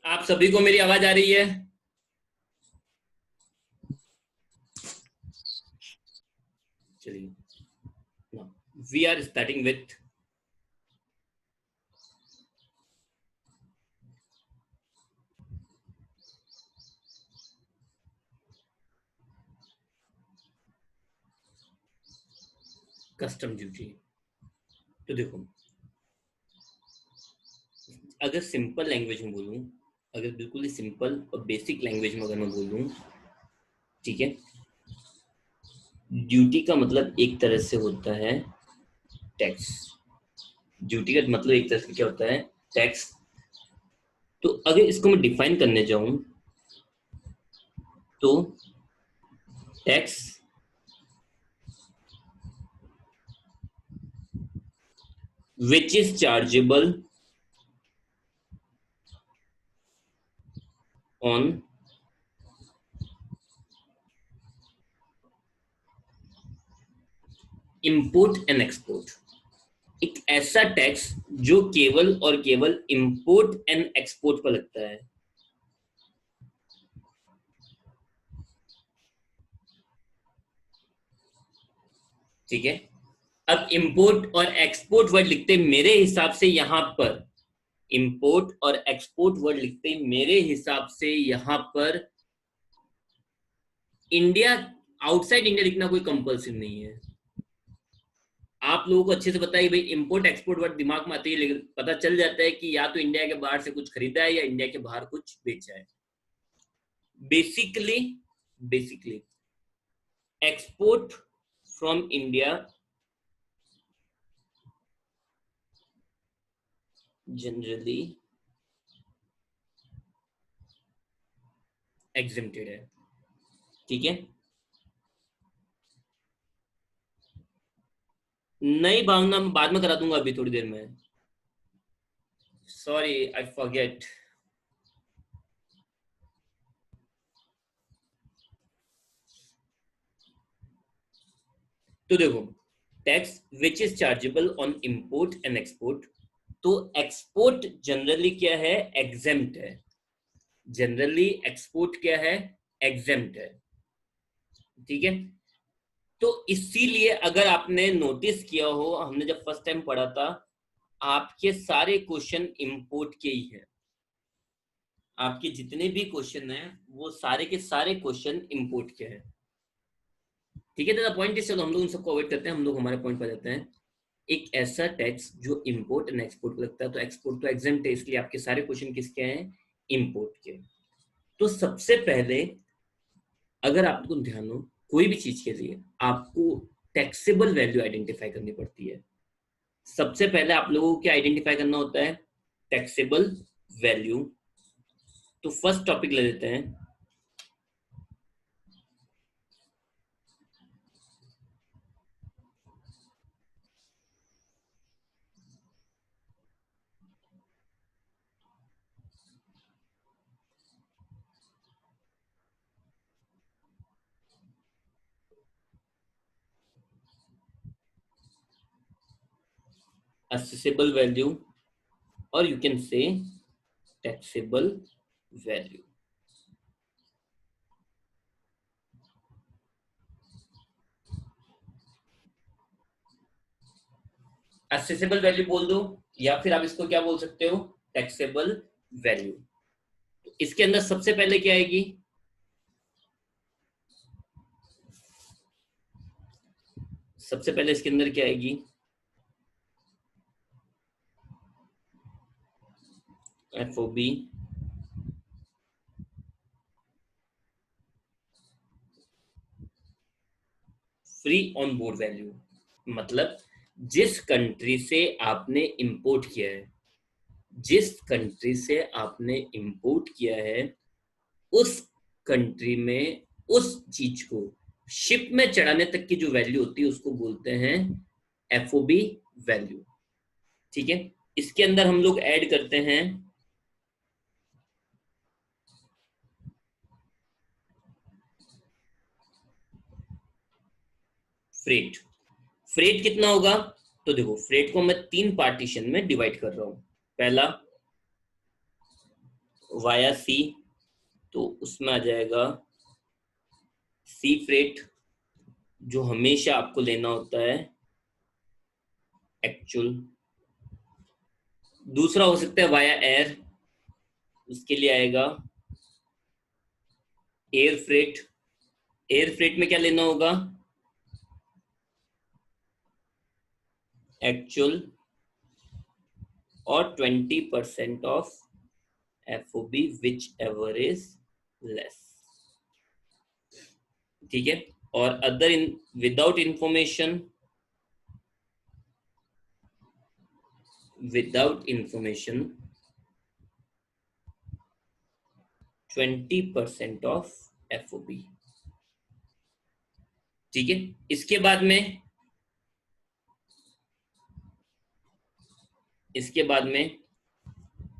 आप सभी को मेरी आवाज आ रही है? चलिए, we are starting with custom duty. तो देखो, अगर सिंपल लैंग्वेज में बोलूं, अगर बिल्कुल ही सिंपल और बेसिक लैंग्वेज में अगर मैं बोलूं, ठीक है, ड्यूटी का मतलब एक तरह से होता है टैक्स। ड्यूटी का मतलब एक तरह से क्या होता है? टैक्स। तो अगर इसको मैं डिफाइन करने जाऊं तो tax which is chargeable on import and export। एक ऐसा टैक्स जो केवल और केवल इंपोर्ट एंड एक्सपोर्ट पर लगता है। ठीक है, अब इंपोर्ट और एक्सपोर्ट वर्ड लिखते मेरे हिसाब से यहां पर, इंपोर्ट और एक्सपोर्ट वर्ड लिखते मेरे हिसाब से यहां पर इंडिया, आउटसाइड इंडिया लिखना कोई कंपल्सरी नहीं है। आप लोगों को अच्छे से पता है भाई, इंपोर्ट एक्सपोर्ट वर्ड दिमाग में आते ही लेकिन पता चल जाता है कि या तो इंडिया के बाहर से कुछ खरीदा है या इंडिया के बाहर कुछ बेचा है। Basically export from India generally exempted है। ठीक है, नई भावना बाद में करा दूंगा, अभी थोड़ी देर में। Sorry, I forget. तो देखो, tax which is chargeable on import and export. तो एक्सपोर्ट जनरली क्या है? एग्जेम्प्ट है। जनरली एक्सपोर्ट क्या है? एग्जेम्प्ट है। ठीक है, तो इसीलिए अगर आपने नोटिस किया हो, हमने जब फर्स्ट टाइम पढ़ा था, आपके सारे क्वेश्चन इंपोर्ट के ही हैं। आपके जितने भी क्वेश्चन हैं वो सारे के सारे क्वेश्चन इंपोर्ट के हैं। ठीक है, तो पॉइंट इज, चलो हम लोग उन सबको अवॉइड करते हैं, हम लोग हमारे पॉइंट पर जाते हैं। एक ऐसा टैक्स जो इंपोर्ट एंड एक्सपोर्ट को लगता है, तो एक्सपोर्ट तो एग्जेम्प्ट है, इसलिए आपके सारे क्वेश्चन किसके हैं? इंपोर्ट के। तो सबसे पहले अगर आपको ध्यान हो, कोई भी चीज के लिए आपको टैक्सेबल वैल्यू आइडेंटिफाई करनी पड़ती है। सबसे पहले आप लोगों को क्या आइडेंटिफाई करना होता है? Taxable value. तो फर्स्ट टॉपिक ले लेते हैं, assessable value, or you can say taxable value। Accessible value बोल दो, या फिर आप इसको क्या बोल सकते हो? Taxable value. तो इसके अंदर सबसे पहले क्या आएगी? सबसे पहले इसके अंदर क्या आएगी? FOB free on board value. मतलब जिस कंट्री से आपने इंपोर्ट किया है, जिस कंट्री से आपने इंपोर्ट किया है, उस कंट्री में उस चीज को शिप में चढ़ाने तक की जो वैल्यू होती है उसको बोलते हैं FOB वैल्यू। ठीक है, इसके अंदर हम लोग ऐड करते हैं फ्रेट। फ्रेट कितना होगा? तो देखो, फ्रेट को मैं 3 पार्टीशन में डिवाइड कर रहा हूं। पहला वाया सी, तो उसमें आ जाएगा सी फ्रेट, जो हमेशा आपको लेना होता है एक्चुअल। दूसरा हो सकता है वाया एयर, उसके लिए आएगा एयर फ्रेट। एयर फ्रेट में क्या लेना होगा, एक्चुअल और 20% of FOB which ever is less. ठीक है। और other in without information, without information 20% of FOB। ठीक है। इसके बाद में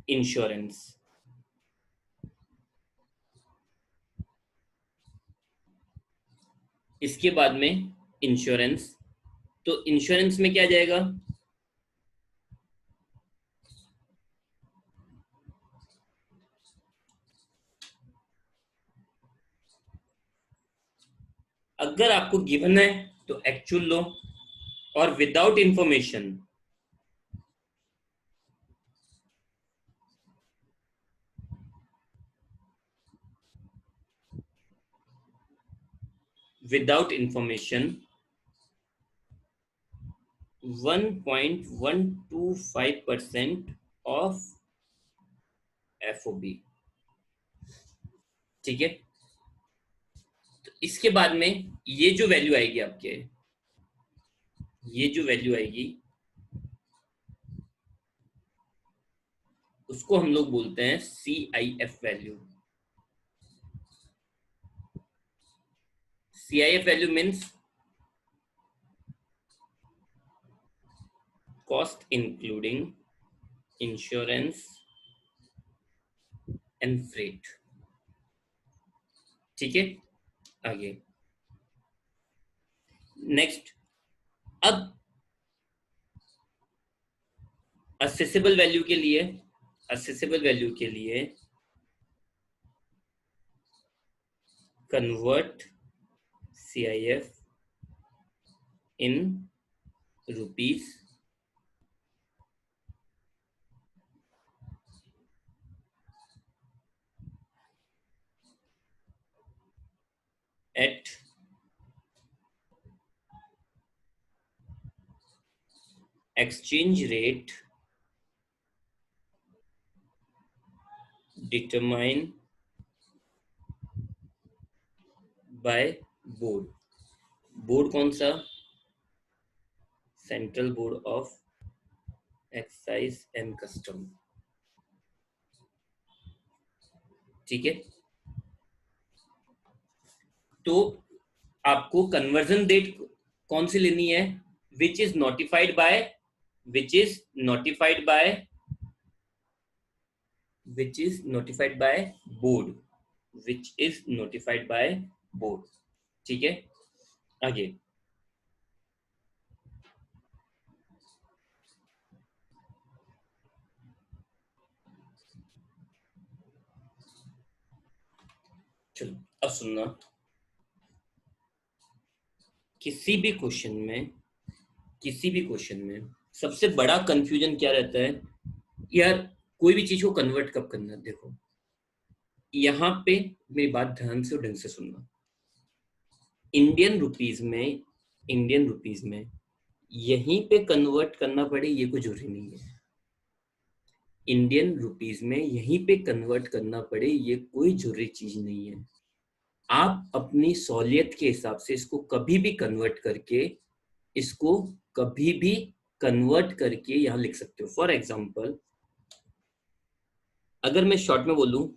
इंश्योरेंस। इसके बाद में इंश्योरेंस, तो इंश्योरेंस में क्या जाएगा, अगर आपको गिवन है तो एक्चुअल लो, और without information without information 1.125% of FOB। ठीक है। तो इसके बाद में ये जो वैल्यू आएगी आपके, ये जो वैल्यू आएगी उसको हम लोग बोलते हैं CIF value. CIF value means cost including insurance and freight. ठीक है। आगे नेक्स्ट, अब असेसेबल वैल्यू के लिए, असेसेबल वैल्यू के लिए convert CIF in rupees at exchange rate determined by board। Board कौन सा, central board of excise and custom. ठीक है। तो आपको कन्वर्जन डेट कौन सी लेनी है, which is notified by, which is notified by, which is notified by board, which is notified by board. ठीक है। आगे चलो, अब सुनना, किसी भी क्वेश्चन में, किसी भी क्वेश्चन में सबसे बड़ा कंफ्यूजन क्या रहता है यार, कोई भी चीज को कन्वर्ट कब करना है। देखो यहाँ पे मेरी बात ध्यान से और ढंग से सुनना, इंडियन रुपीज में, इंडियन रुपीज में यहीं पे कन्वर्ट करना पड़े ये कोई जरूरी नहीं है। इंडियन रुपीज में यहीं पे कन्वर्ट करना पड़े ये कोई जरूरी चीज नहीं है। आप अपनी सहूलियत के हिसाब से इसको कभी भी कन्वर्ट करके, इसको कभी भी कन्वर्ट करके यहां लिख सकते हो। फॉर एग्जाम्पल अगर मैं शॉर्ट में बोलूं,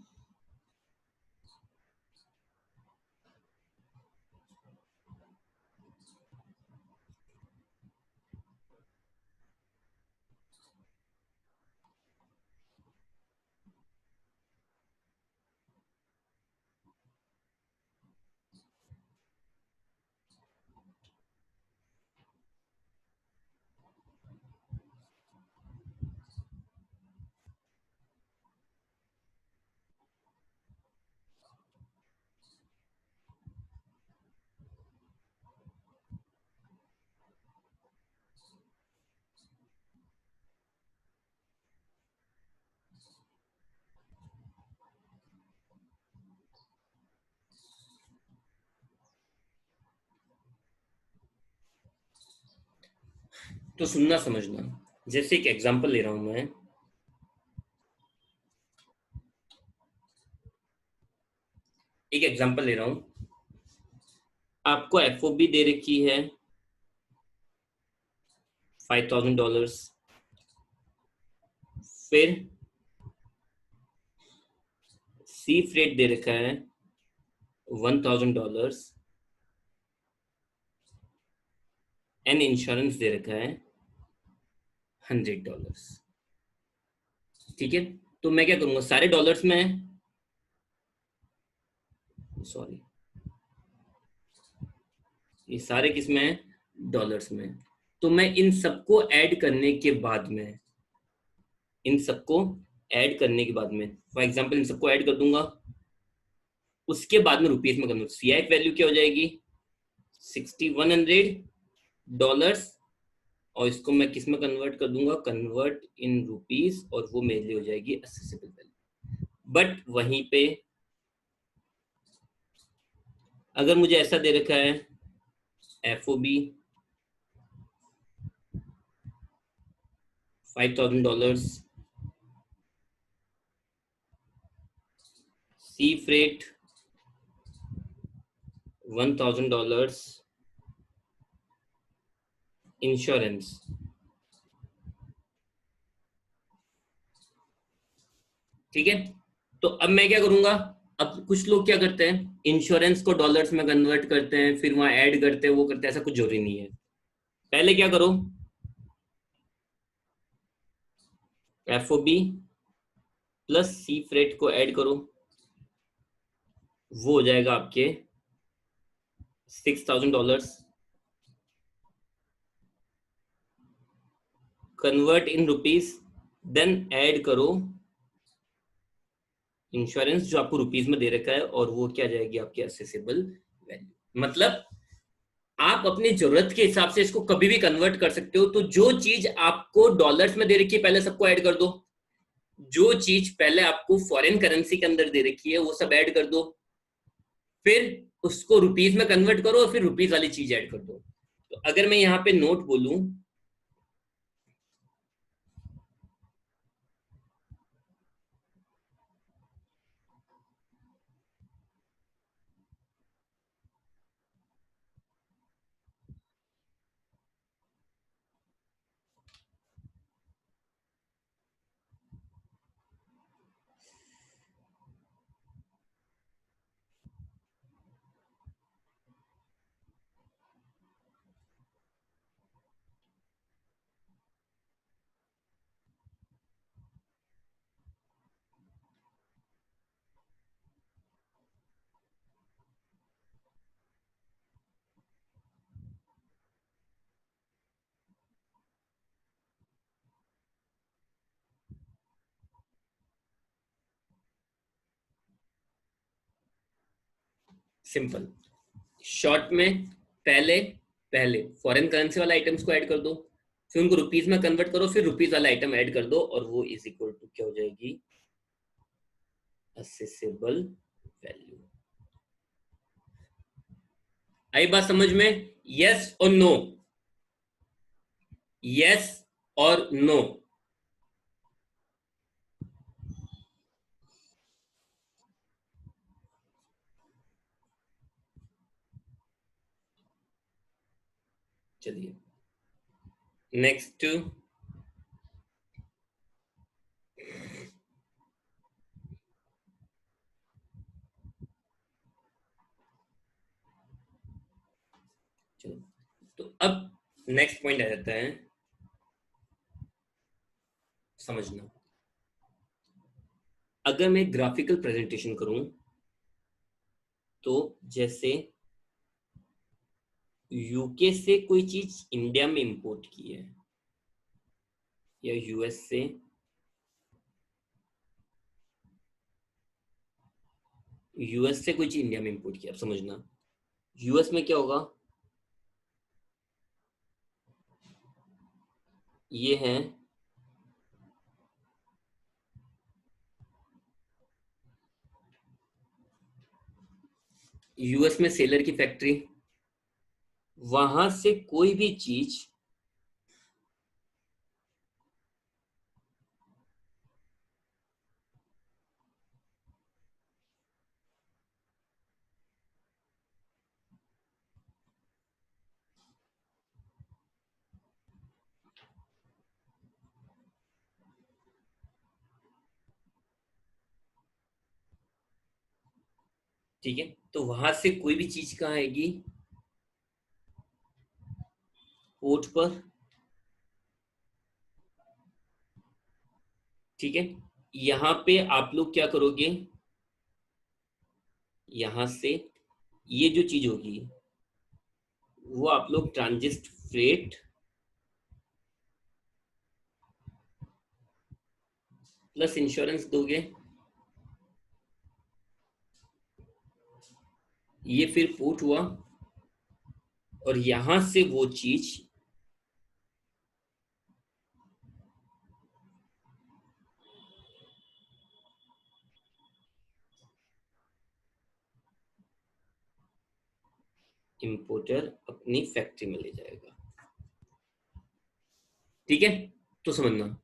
तो सुनना समझना। जैसे एक एग्जांपल ले रहा हूं मैं, एक एग्जांपल ले रहा हूं। आपको एफओबी दे रखी है $5,000, फिर सी फ्रेट दे रखा है $1,000 एंड इंश्योरेंस दे रखा है $100। ठीक है, तो मैं क्या करूंगा, सारे डॉलर्स में, सॉरी, ये सारे किस में है, डॉलर्स में। तो मैं इन सबको ऐड करने के बाद में, इन सबको ऐड करने के बाद में, फॉर एग्जांपल इन सबको ऐड कर दूंगा, उसके बाद में रुपीस में कन्वर्ट, सीआई वैल्यू क्या हो जाएगी, $6,100, और इसको मैं किस में कन्वर्ट कर दूंगा, कन्वर्ट इन रुपीस, और वो मेरे लिए हो जाएगी एक्सेसिबल वैल्यू। बट वहीं पे अगर मुझे ऐसा दे रखा है एफओबी $5,000, सी फ्रेट $1,000, इंश्योरेंस, ठीक है। तो अब मैं क्या करूंगा, अब कुछ लोग क्या करते हैं, इंश्योरेंस को डॉलर्स में कन्वर्ट करते हैं, फिर वहां ऐड करते हैं, वो करते हैं, ऐसा कुछ जरूरी नहीं है। पहले क्या करो, एफओबी प्लस सी फ्रेट को ऐड करो, वो हो जाएगा आपके $6,000, convert in rupees, then add करो इंश्योरेंस जो आपको रुपीस में दे रखा है, और वो क्या जाएगी आपकी असेसेबल वैल्यू। मतलब आप अपनी जरूरत के हिसाब से इसको कभी भी कन्वर्ट कर सकते हो। तो जो चीज आपको डॉलर्स में दे रखी है पहले सबको ऐड कर दो, जो चीज पहले आपको फॉरेन करेंसी के अंदर दे रखी है वो सब ऐड कर दो, फिर उसको रुपीस में कन्वर्ट करो और फिर रुपीस वाली चीज ऐड कर दो। तो अगर मैं यहाँ पे नोट बोलूं, सिंपल शॉर्ट में, पहले पहले फॉरेन करेंसी वाले आइटम्स को ऐड कर दो, फिर उनको रुपीस में कन्वर्ट करो, फिर रुपीस वाला आइटम ऐड कर दो, और वो इज इक्वल टू क्या हो जाएगी, असेसेबल वैल्यू। आई बात समझ में, यस और नो, यस और नो। चलिए नेक्स्ट, चलो तो अब नेक्स्ट पॉइंट आ जाता है समझना। अगर मैं ग्राफिकल प्रेजेंटेशन करूं, तो जैसे यूके से कोई चीज इंडिया में इंपोर्ट की है, या यूएस से, यूएस से कोई चीज इंडिया में इंपोर्ट किया, अब समझना यूएस में क्या होगा, ये है यूएस में सेलर की फैक्ट्री, वहां से कोई भी चीज ठीक है, तो वहां से कोई भी चीज कहाँ आएगी, पोर्ट पर। ठीक है, यहाँ पे आप लोग क्या करोगे, यहां से ये जो चीज होगी वो आप लोग ट्रांजिट फ्रेट प्लस इंश्योरेंस दोगे, ये फिर पोर्ट हुआ, और यहां से वो चीज इंपोर्टर अपनी फैक्ट्री में ले जाएगा। ठीक है, तो समझना,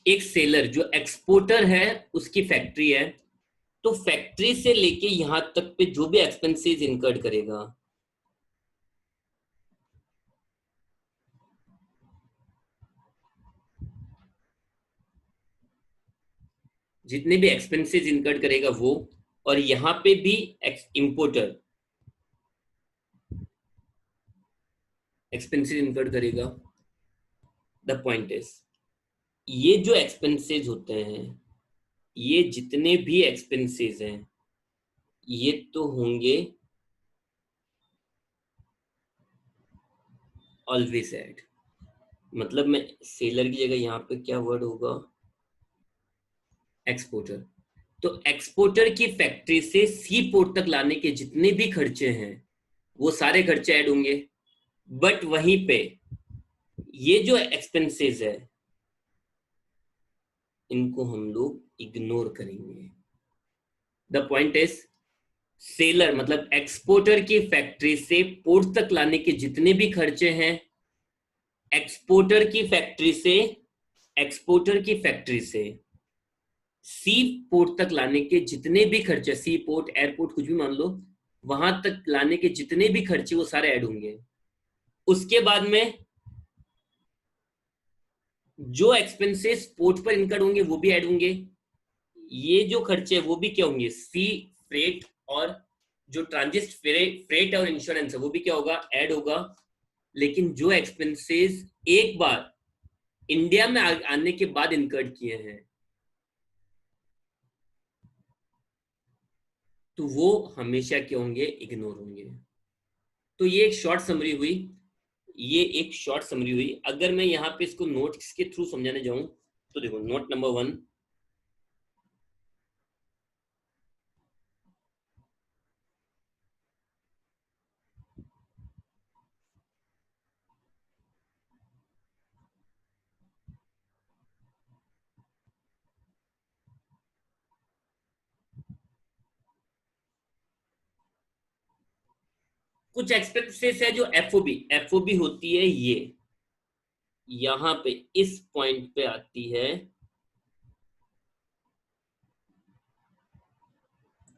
एक सेलर जो एक्सपोर्टर है उसकी फैक्ट्री है, तो फैक्ट्री से लेके यहां तक पे जो भी एक्सपेंसेस इनकर्ड करेगा, जितने भी एक्सपेंसेस इनकर्ड करेगा वो, और यहां पे भी इंपोर्टर एक्सपेंसेस इनकर्ड करेगा। द पॉइंट इज, ये जो एक्सपेंसेस होते हैं, ये जितने भी एक्सपेंसेस हैं, ये तो होंगे ऑलवेज एड। मतलब मैं सेलर की जगह यहाँ पे क्या वर्ड होगा, एक्सपोर्टर। तो एक्सपोर्टर की फैक्ट्री से सी पोर्ट तक लाने के जितने भी खर्चे हैं वो सारे खर्चे ऐड होंगे। बट वहीं पे ये जो एक्सपेंसेस है इनको हम लोग इग्नोर करेंगे। द पॉइंट इज, सेलर मतलब एक्सपोर्टर की फैक्ट्री से पोर्ट तक लाने के जितने भी खर्चे हैं, एक्सपोर्टर की फैक्ट्री से एक्सपोर्टर की फैक्ट्री से सी पोर्ट तक लाने के जितने भी खर्चे, सी पोर्ट एयरपोर्ट कुछ भी मान लो, वहां तक लाने के जितने भी खर्चे वो सारे ऐड होंगे। उसके बाद में जो एक्सपेंसेस पोर्ट पर इनकर्ड होंगे वो भी ऐड होंगे। ये जो खर्चे वो भी क्या होंगे, सी फ्रेट, और जो ट्रांजिट फ्रेट और इंश्योरेंस है वो भी क्या होगा, ऐड होगा। लेकिन जो एक्सपेंसेस एक बार इंडिया में आने के बाद इनकर्ड किए हैं, तो वो हमेशा क्या होंगे, इग्नोर होंगे। तो ये एक शॉर्ट समरी हुई, ये एक शॉर्ट समरी हुई। अगर मैं यहाँ पे इसको नोट्स के थ्रू समझाने जाऊं, तो देखो, नोट नंबर 1, कुछ एक्सपेंसेस है जो एफओबी एफओबी होती है, ये यहां पे इस पॉइंट पे आती है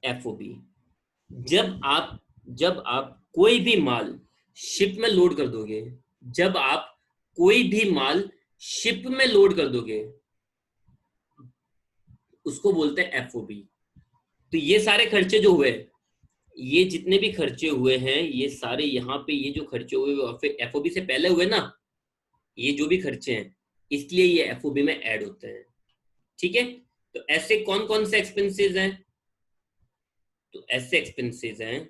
एफओबी। जब आप जब आप कोई भी माल शिप में लोड कर दोगे, जब आप कोई भी माल शिप में लोड कर दोगे, उसको बोलते हैं एफओबी। तो ये सारे खर्चे जो हुए, ये जितने भी खर्चे हुए हैं, ये सारे यहाँ पे ये जो खर्चे हुए वो फिर एफओबी से पहले हुए ना, ये जो भी खर्चे हैं, इसलिए ये एफओबी में ऐड होते हैं। ठीक है, तो ऐसे कौन कौन से एक्सपेंसेस हैं, तो ऐसे एक्सपेंसेस हैं,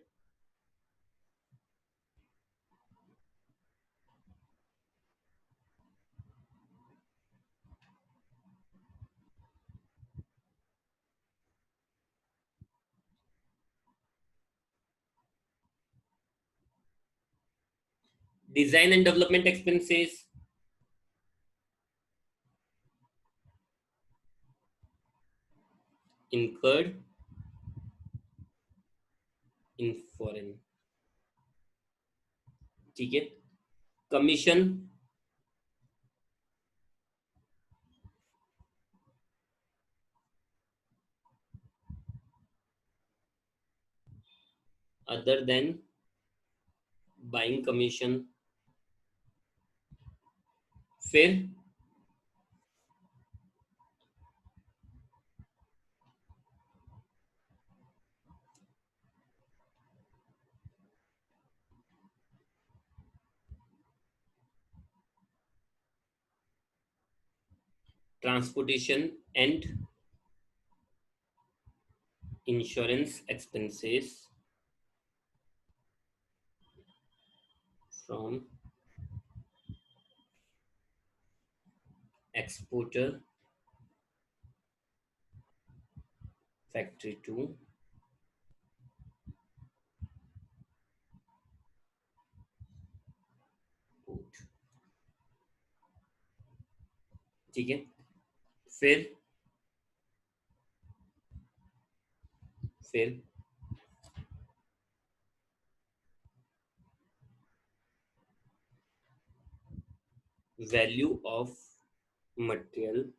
design and development expenses, incurred in foreign. ठीक है, commission, other than buying commission, फिर transportation and insurance expenses from exporter factory to port। ठीक है, फिर value of material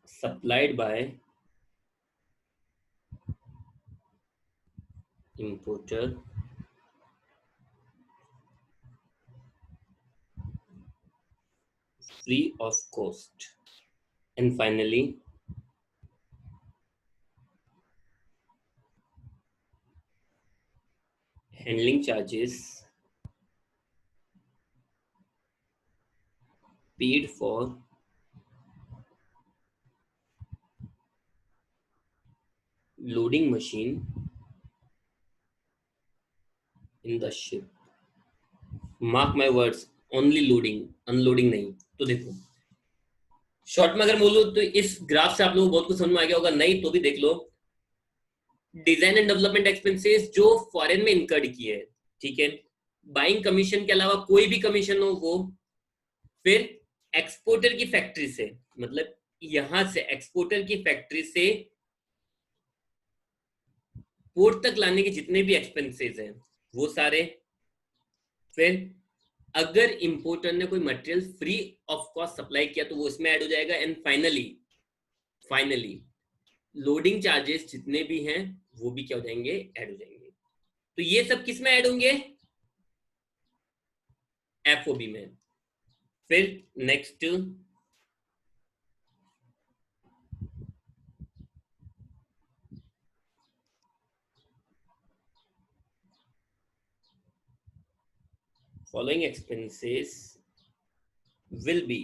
supplied by importer free of cost। And finally, handling charges paid for loading machine in the ship। Mark my words, only loading, unloading नहीं। तो देखो, short में अगर बोलो तो इस ग्राफ से आप लोगों को बहुत कुछ समझ में आ गया होगा, नहीं तो भी देख लो। डिजाइन एंड डेवलपमेंट एक्सपेंसेस जो फॉरेन में इनकर्ड किए हैं, ठीक है, बाइंग कमीशन के अलावा कोई भी कमीशन हो वो, फिर एक्सपोर्टर की फैक्ट्री से, मतलब यहां से एक्सपोर्टर की फैक्ट्री से पोर्ट तक लाने के जितने भी एक्सपेंसेस हैं वो सारे, फिर अगर इंपोर्टर ने कोई material free of cost supply किया तो वो इसमें ऐड हो जाएगा। एंड फाइनली लोडिंग चार्जेस जितने भी हैं वो भी क्या हो जाएंगे, ऐड हो जाएंगे। तो ये सब किस में ऐड होंगे, एफओबी में। फिर next, following expenses will be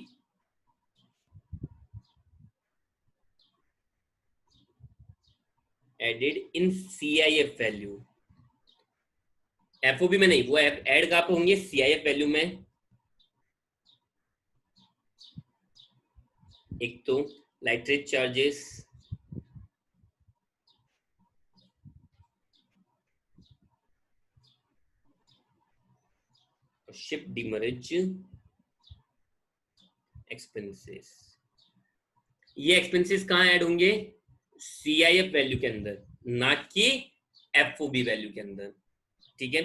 added in CIF value। FOB में नहीं, वो ऐड कहां पे होंगे, CIF वैल्यू में। एक तो लाइटरेज चार्जेस, शिप डिमरेज एक्सपेंसेस, ये एक्सपेंसेस कहां ऐड होंगे, CIF वैल्यू के अंदर, ना कि एफओबी वैल्यू के अंदर। ठीक है,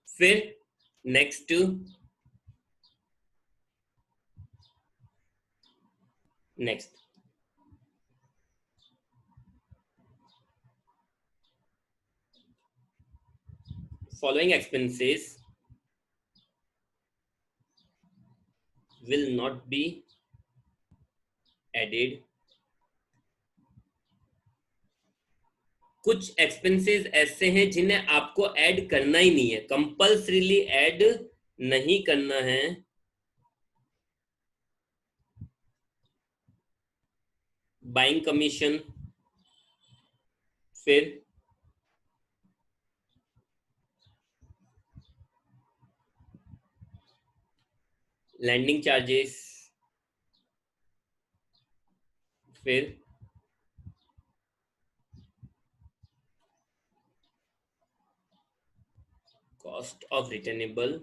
फिर next, following expenses will not be added। कुछ एक्सपेंसेस ऐसे हैं जिन्हें आपको ऐड करना ही नहीं है, कंपल्सरीली ऐड नहीं करना है। बाइंग कमीशन, फिर लैंडिंग चार्जेस, फिर कॉस्ट ऑफ रिटर्नेबल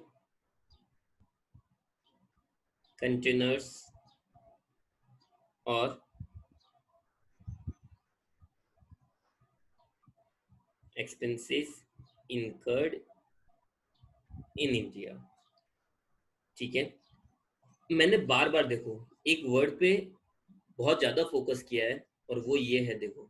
कंटेनर्स और एक्सपेंसेस इनकर्ड इन इंडिया। ठीक है, मैंने बार बार देखो एक वर्ड पे बहुत ज्यादा फोकस किया है और वो ये है, देखो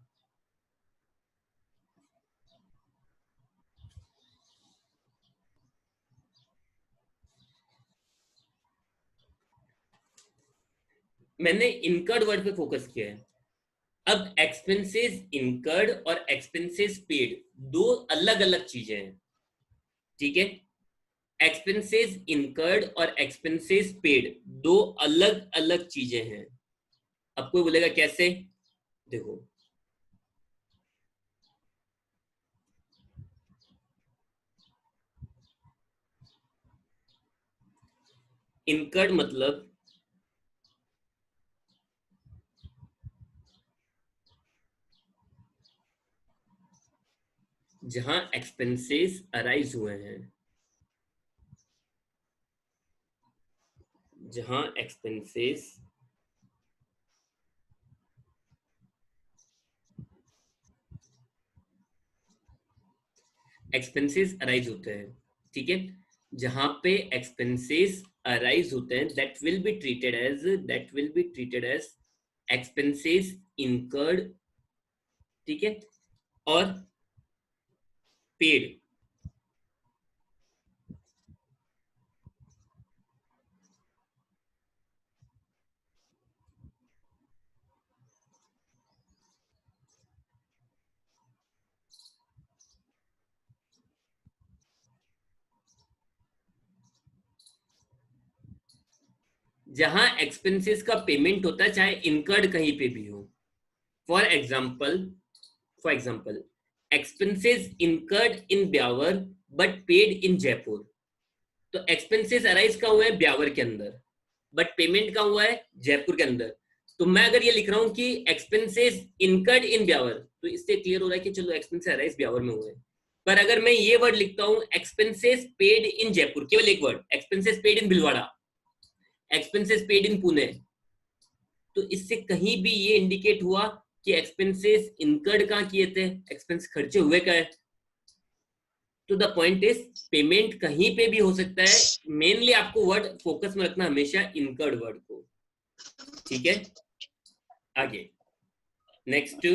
मैंने इनकर्ड वर्ड पे फोकस किया है। अब एक्सपेंसेस इनकर्ड और एक्सपेंसेस पेड दो अलग अलग चीजें हैं। ठीक है, एक्सपेंसेस इनकर्ड और एक्सपेंसेस पेड दो अलग अलग चीजें हैं। अब कोई बोलेगा कैसे? देखो, इनकर्ड मतलब जहां एक्सपेंसेस अराइज हुए हैं, जहां एक्सपेंसेस एक्सपेंसेस अराइज होते हैं, ठीक है, जहां पे एक्सपेंसेस अराइज होते हैं, that will be treated as expenses incurred, ठीक है, और पेड। जहां एक्सपेंसेस का पेमेंट होता है चाहे इनकर्ड कहीं पे भी हो। For example, expenses incurred in Beawar but paid in Jaipur. तो एक्सपेंसेस अराइज का हुआ है ब्यावर के अंदर, बट पेमेंट का हुआ है जयपुर के अंदर। तो मैं अगर ये लिख रहा हूं कि एक्सपेंसेस इनकर्ड इन ब्यावर, तो इससे क्लियर हो रहा है कि चलो एक्सपेंसेस अराइज ब्यावर में हुए। पर अगर मैं ये वर्ड लिखता हूं एक्सपेंसेस पेड इन जयपुर, केवल एक word, expenses paid in Bhilwara, expenses paid in Pune, तो इससे कहीं भी ये इंडिकेट हुआ कि एक्सपेंसेस इनकर्ड कहां किए थे, एक्सपेंस खर्चे हुए क्या है। तो द पॉइंट इज पेमेंट कहीं पे भी हो सकता है, मेनली आपको वर्ड फोकस में रखना हमेशा इनकर्ड वर्ड को, ठीक है। आगे नेक्स्ट,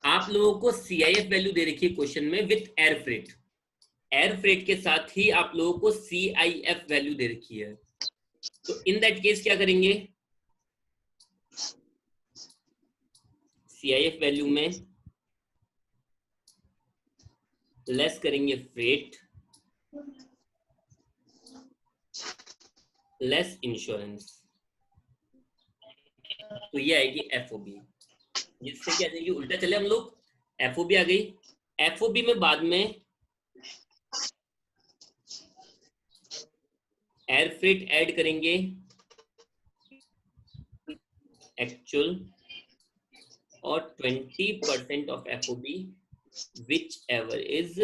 आप लोगों को सीआईएफ वैल्यू दे रखी है क्वेश्चन में with air freight, air freight के साथ ही आप लोगों को सीआईएफ वैल्यू दे रखी है। तो इन दैट केस क्या करेंगे, सीआईएफ वैल्यू में लेस करेंगे फ्रेट, लेस इंश्योरेंस, तो ये आएगी एफओबी। जिससे क्या जाएगी, उल्टा चले हम लोग, एफओबी आ गई। एफओबी में बाद में एयर फ्रेट ऐड करेंगे, एक्चुअल, और 20% of FOB which ever is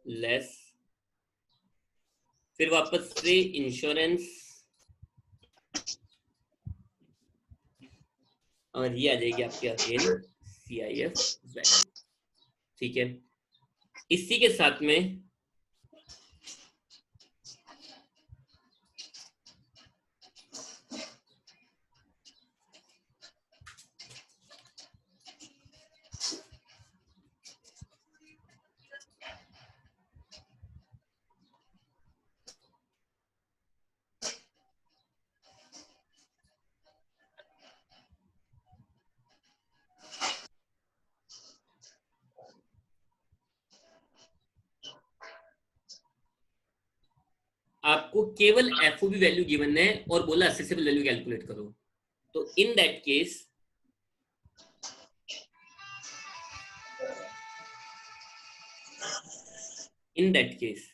less, फिर वापस से इंश्योरेंस, और ये आ जाएगी आपके अगेन सीआईएफ वैल्यू, ठीक है। इसी के साथ में आपको केवल एफओबी वैल्यू गिवन है और बोला असेसेबल वैल्यू कैलकुलेट करो। तो in that case in that case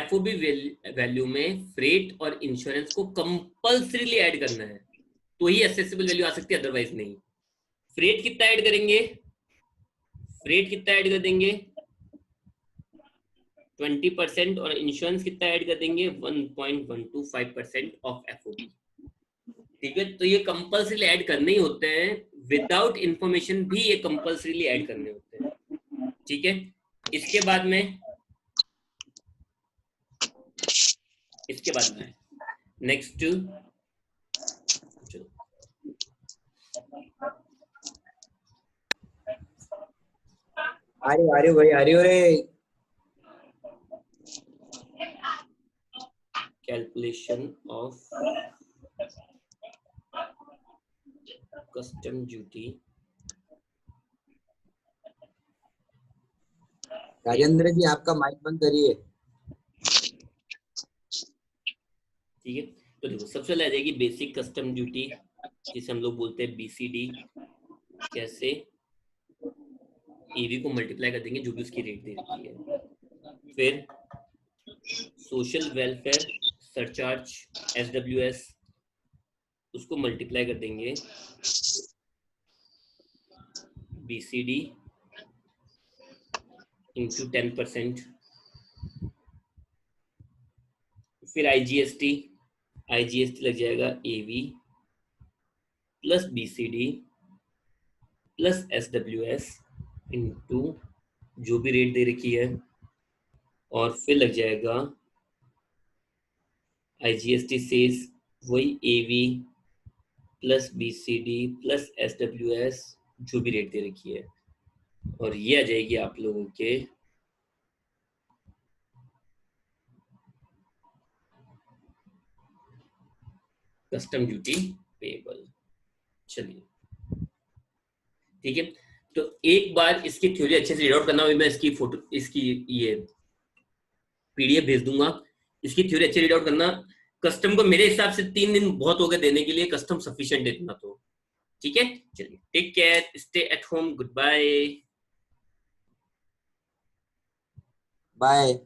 FOB value में फ्रेट और इंश्योरेंस को कंपल्सरीली ऐड करना है, तो ही एसेसिबल वैल्यू आ सकती है, अदरवाइज नहीं। फ्रेट कितना ऐड करेंगे, फ्रेट कितना ऐड कर देंगे 20% और इंश्योरेंस कितना ऐड कर देंगे 1.125% ऑफ एफओबी। ठीक है, तो ये कंपल्सरी ऐड करने ही होते हैं, विदाउट इंफॉर्मेशन भी ये कंपल्सरीली ऐड करने होते हैं। ठीक है, इसके बाद में नेक्स्ट, आ रही भाई, आ रही हो रे। Calculation of custom duty. Rajendra ji आपका माइक बंद करिए। ठीक है, तो देखो सबसे पहले आ जाएगी बेसिक कस्टम ड्यूटी, जिसे हम लोग बोलते हैं बीसीडी। कैसे, एवी को मल्टीप्लाई कर देंगे जो भी उसकी रेट दे रखी है। फिर सोशल वेलफेयर सरचार्ज एसडब्ल्यूएस, उसको मल्टीप्लाई कर देंगे बीसीडी इंटू 10%। फिर आईजीएसटी लग जाएगा AV plus BCD plus SWS into जो भी रेट दे रखी है, और फिर लग जाएगा आईजीएसटी सेज वही एवी प्लस बीसीडी प्लस एसडब्ल्यूएस जो भी रेट दे रखी है, और ये आ जाएगी आप लोगों के कस्टम ड्यूटी पेबल। चलिए ठीक है, तो एक बार इसकी थ्योरी अच्छे से रीड आउट करना, मैं इसकी फोटो, इसकी ये पीडीएफ भेज दूंगा, इसकी थ्योरी अच्छे रीड आउट करना। कस्टम को मेरे हिसाब से 3 दिन बहुत हो गए देने के लिए, कस्टम सफिशिएंट है इतना तो। ठीक है, चलिए take care, stay at home, good bye. Bye.